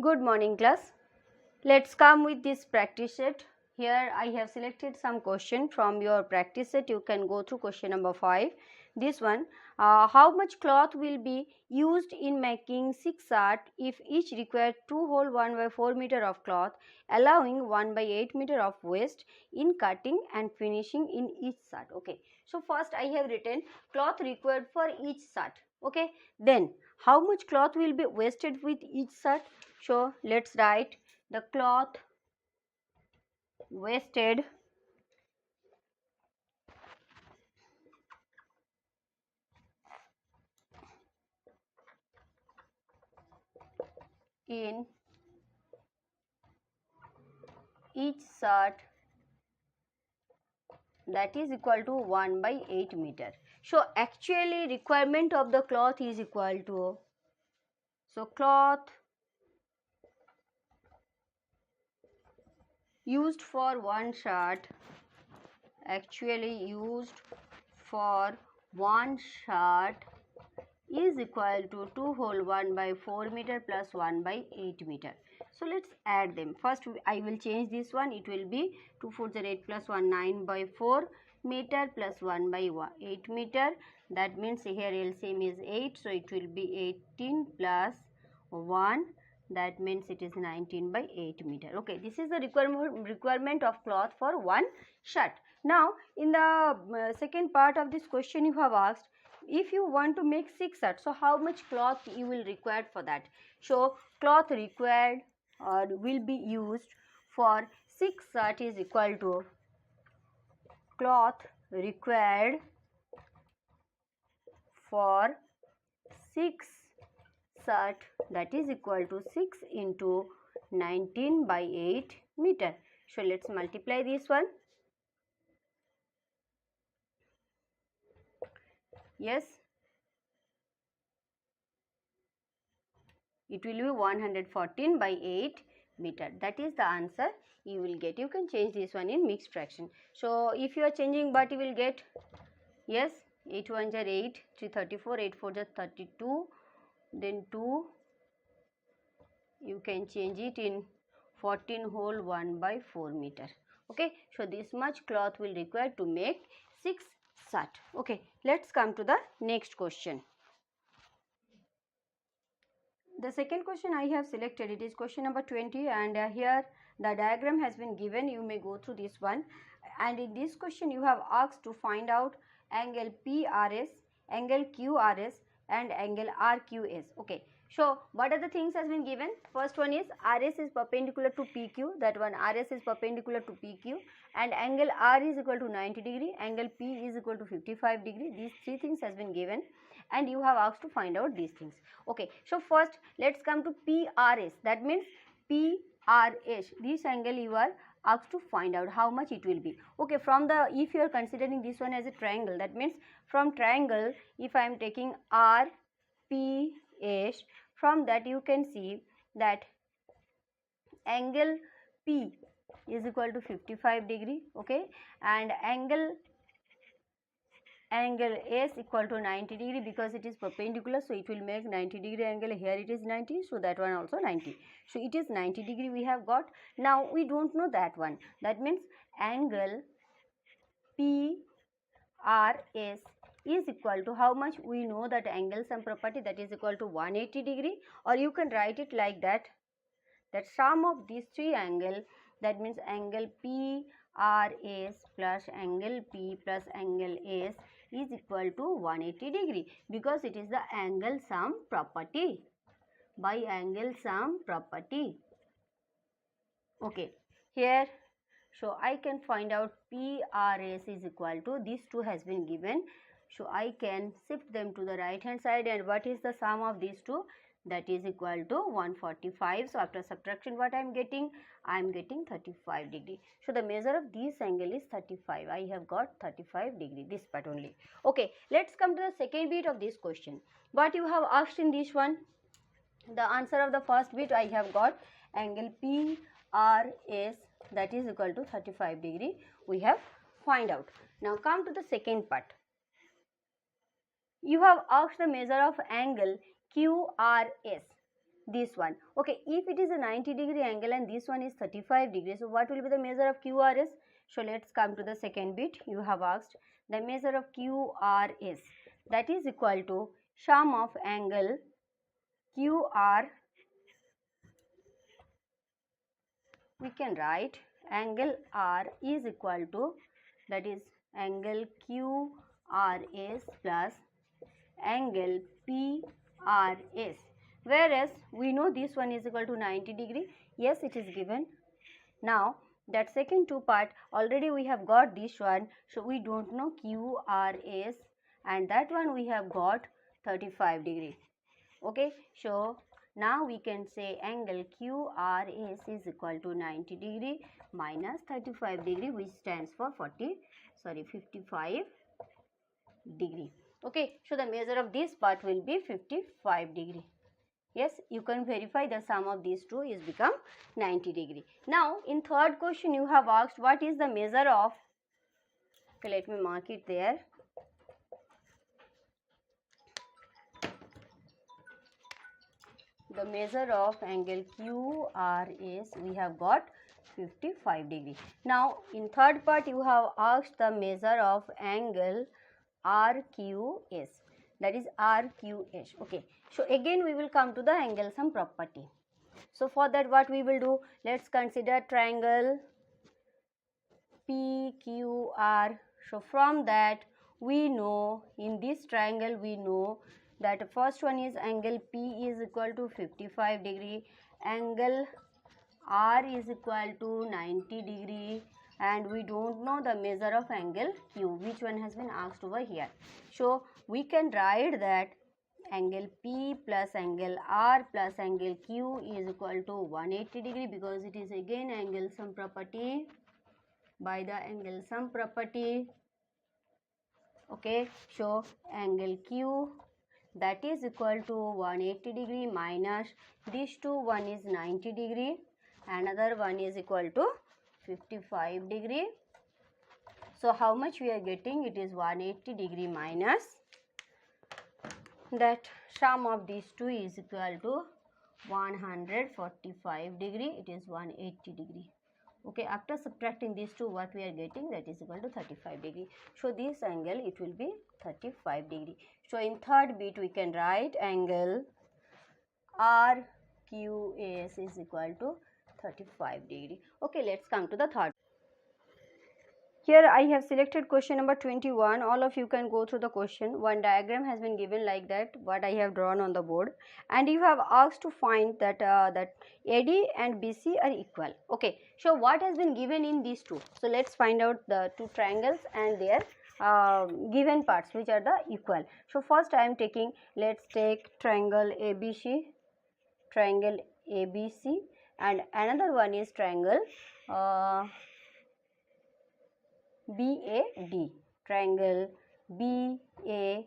Good morning, class. Let's come with this practice set. Here I have selected some question from your practice set. You can go through question number 5. This one, how much cloth will be used in making 6 shirt if each requires 2 whole 1 by 4 meter of cloth, allowing 1 by 8 meter of waste in cutting and finishing in each shirt. Okay. So first I have written cloth required for each shirt. Okay. Then how much cloth will be wasted with each shirt? So let's write the cloth wasted in each shirt, that is equal to 1 by 8 meter. So actually requirement of the cloth is equal to, so cloth used for one shirt, actually used for one shirt is equal to 2 whole 1 by 4 meter plus 1 by 8 meter. So let's add them. First I will change this one. It will be 2 4 are 8 plus 1 9 by 4 meter plus 1 by 8 meter. That means here LCM is 8. So it will be 18 plus 1. That means it is 19 by 8 meter. Okay, this is the requirement of cloth for one shirt. Now in the second part of this question you have asked, if you want to make 6 shirts, so how much cloth you will require for that? So cloth required or will be used for 6 shirts is equal to cloth required for 6 shirt, that is equal to 6 into 19 by 8 meter. So let's multiply this one. Yes, it will be 114 by 8 meter. That is the answer you will get. You can change this one in mixed fraction. So if you are changing, but you will get, yes, 8 1s are 8, 3 34, 8 4s are 32, then 2, you can change it in 14 whole 1 by 4 meter. Okay, so this much cloth will require to make 6 shirt. Okay, let's come to the next question. The second question I have selected, it is question number 20, and here the diagram has been given. You may go through this one, and in this question you have asked to find out angle PRS, angle QRS and angle RQS. Okay, so what are the things has been given? First one is RS is perpendicular to PQ, that one RS is perpendicular to PQ, and angle R is equal to 90 degree, angle P is equal to 55 degree. These three things has been given and you have asked to find out these things. Okay, so first let's come to PRS, that means PRS, this angle you are asked to find out how much it will be. Okay, from the, if you are considering this one as a triangle, that means from triangle, if I am taking RPS, from that you can see that angle P is equal to 55 degree, okay, and angle S equal to 90 degree, because it is perpendicular, so it will make 90 degree angle. Here it is 90, so that one also 90. So it is 90 degree we have got. Now we don't know that one. That means angle PRS is equal to how much? We know that angle sum property, that is equal to 180 degree, or you can write it like that, that sum of these three angle, that means angle PRS plus angle P plus angle S is equal to 180 degree, because it is the angle sum property, by angle sum property. Okay, here, so I can find out PRS is equal to, these two has been given, so I can shift them to the right hand side, and what is the sum of these two? That is equal to 145. So after subtraction, what I am getting? I am getting 35 degree. So the measure of this angle is 35. I have got 35 degree, this part only. Okay, let's come to the second bit of this question. What you have asked in this one? The answer of the first bit I have got angle PRS, that is equal to 35 degree. We have find out. Now come to the second part. You have asked the measure of angle QRS. this one. Okay, if it is a 90-degree angle and this one is 35 degrees, so what will be the measure of QRS? So let's come to the second bit. You have asked the measure of QRS, that is equal to sum of angle QR. We can write angle R is equal to, that is angle QRS plus angle PRS, whereas we know this one is equal to 90 degree. Yes, it is given. Now that second two part already we have got this one, so we don't know QRS, and that one we have got 35 degree. Okay, so now we can say angle QRS is equal to 90 degree minus 35 degree, which stands for 55 degree. Okay, so the measure of this part will be 55 degree. Yes, you can verify the sum of these two is become 90 degree. Now in third question you have asked what is the measure of, okay, let me mark it there. The measure of angle QRS we have got 55 degree. Now in third part you have asked the measure of angle RQS, that is RQS. Okay, so again we will come to the angle sum property. So for that what we will do, let's consider triangle PQR. So from that we know, in this triangle we know that first one is angle P is equal to 55 degree, angle R is equal to 90 degree, and we don't know the measure of angle Q, which one has been asked over here. So we can write that angle P plus angle R plus angle Q is equal to 180 degree, because it is again angle sum property. By the angle sum property, okay, so angle Q, that is equal to 180 degree minus these two, one is 90 degree, another one is equal to 55 degree. So how much we are getting? It is 180 degree minus that sum of these two is equal to 145 degree, it is 180 degree. Okay, after subtracting these two, what we are getting, that is equal to 35 degree. So this angle it will be 35 degree. So in third bit we can write angle RQS is equal to 35 degree. Okay, let's come to the third. Here I have selected question number 21. All of you can go through the question. One diagram has been given like that, what I have drawn on the board, and you have asked to find that that AD and BC are equal. Okay, so what has been given in these two? So let's find out the two triangles and their given parts which are the equal. So first I am taking, let's take triangle ABC, and another one is triangle BAD, triangle BAD.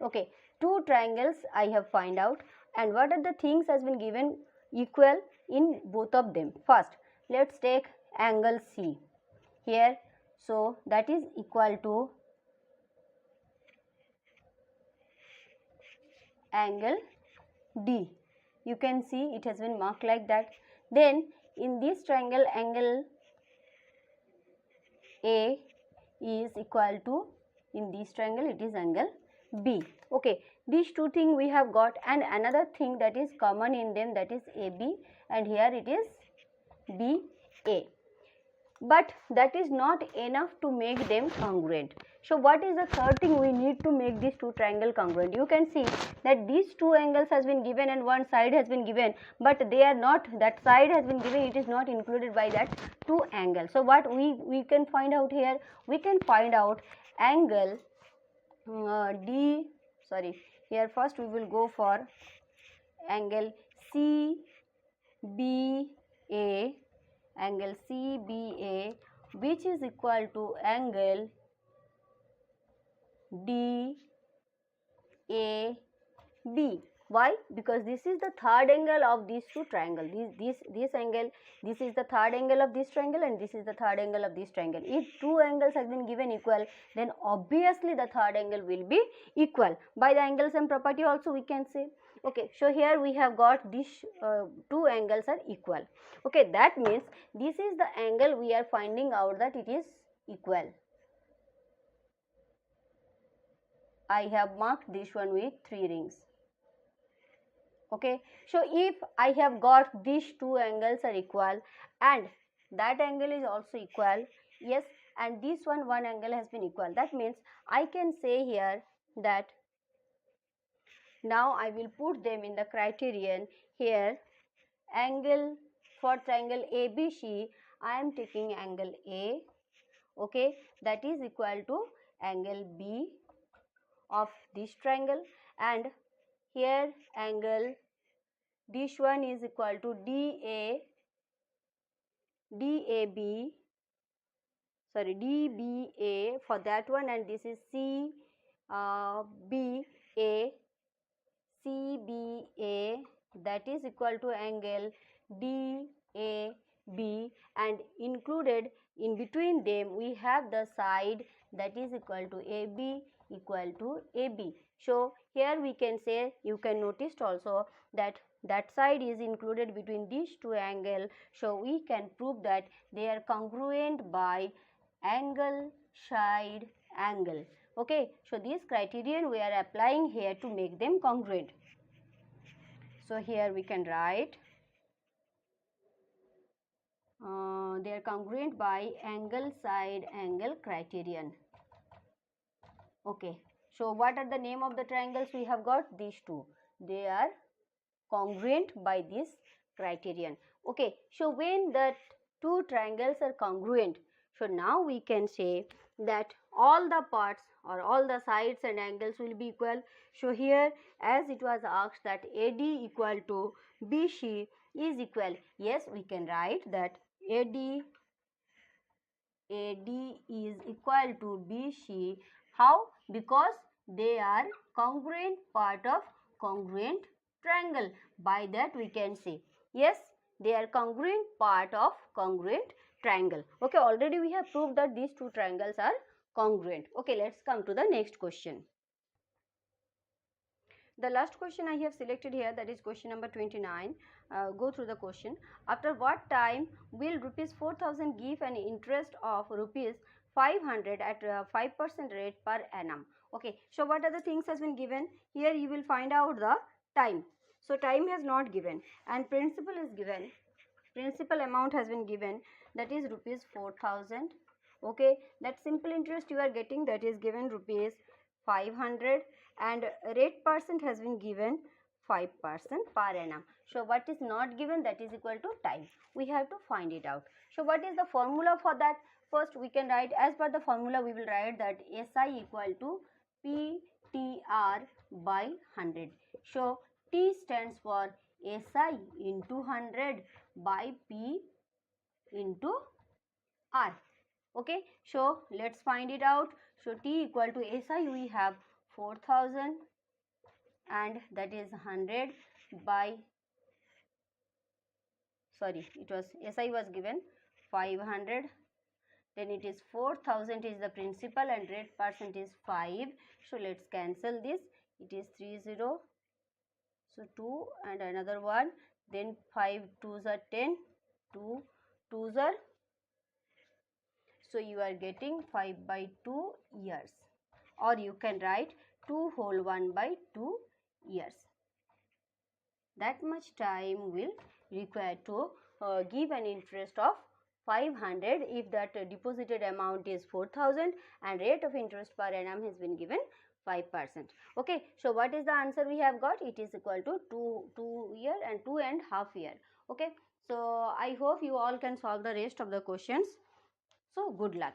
Okay, two triangles I have find out, and what are the things has been given equal in both of them. First, let's take angle C here. So that is equal to angle D. You can see it has been marked like that. Then in this triangle, angle A is equal to, in this triangle it is angle B. Okay, these two things we have got, and another thing that is common in them, that is AB, and here it is BA. But that is not enough to make them congruent. So what is the third thing we need to make these two triangle congruent? You can see that these two angles has been given and one side has been given, but they are not, that side has been given, it is not included by that two angles. So what we can find out here? We can find out angle here first we will go for angle CBA, angle CBA, which is equal to angle DAB. Why? Because this is the third angle of these two triangles. This angle, this is the third angle of this triangle, and this is the third angle of this triangle. If two angles have been given equal, then obviously the third angle will be equal. By the angle sum property also we can say. Okay, so here we have got these two angles are equal. Okay, that means this is the angle we are finding out that it is equal. I have marked this one with 3 rings. Okay, so if I have got these two angles are equal and that angle is also equal, yes, and this one angle has been equal, that means I can say here that now I will put them in the criterion. Here angle for triangle ABC, I am taking angle A, okay, that is equal to angle B of this triangle, and here angle this one is equal to DAB, sorry, DBA for that one, and this is CBA, that is equal to angle DAB, and included in between them we have the side that is equal to AB equal to AB. So here we can say, you can notice also that that side is included between these two angles, so we can prove that they are congruent by angle side angle. Okay, so this criterion we are applying here to make them congruent. So here we can write they are congruent by angle side angle criterion. Okay, so what are the name of the triangles we have got? These two, they are congruent by this criterion. Okay, so when the two triangles are congruent, so now we can say that all the parts or all the sides and angles will be equal. So here, as it was asked that AD equal to BC is equal, yes, we can write that AD is equal to BC. How? Because they are congruent part of congruent triangle. By that we can say, yes, they are congruent part of congruent triangle. Okay, already we have proved that these two triangles are congruent. Okay, let's come to the next question. The last question I have selected here, that is question number 29. Go through the question. After what time will rupees 4,000 give an interest of rupees 500 at 5% rate per annum? Okay, so what are the things has been given? Here you will find out the time. So time has not given, and principal is given. Principal amount has been given, that is rupees 4,000. Okay, that simple interest you are getting, that is given rupees 500, and rate percent has been given 5% per annum. So what is not given, that is equal to time. We have to find it out. So what is the formula for that? First we can write, as per the formula we will write that SI equal to PTR by 100. So T stands for SI into 100 by P into R. Okay, so let's find it out. So T equal to SI, we have 4,000, and that is 100 by, sorry, it was SI was given 500, then it is 4,000 is the principal and rate percent is 5. So let's cancel this. It is 30, so 2 and another 1, then 5 2s are 10, 2 2s are, so you are getting 5 by 2 years, or you can write 2 whole 1 by 2 years. That much time will require to give an interest of 500 if that deposited amount is 4,000 and rate of interest per annum has been given 5%. Okay, so what is the answer we have got? It is equal to 2 year and 2.5 year. Okay, so I hope you all can solve the rest of the questions. So good luck.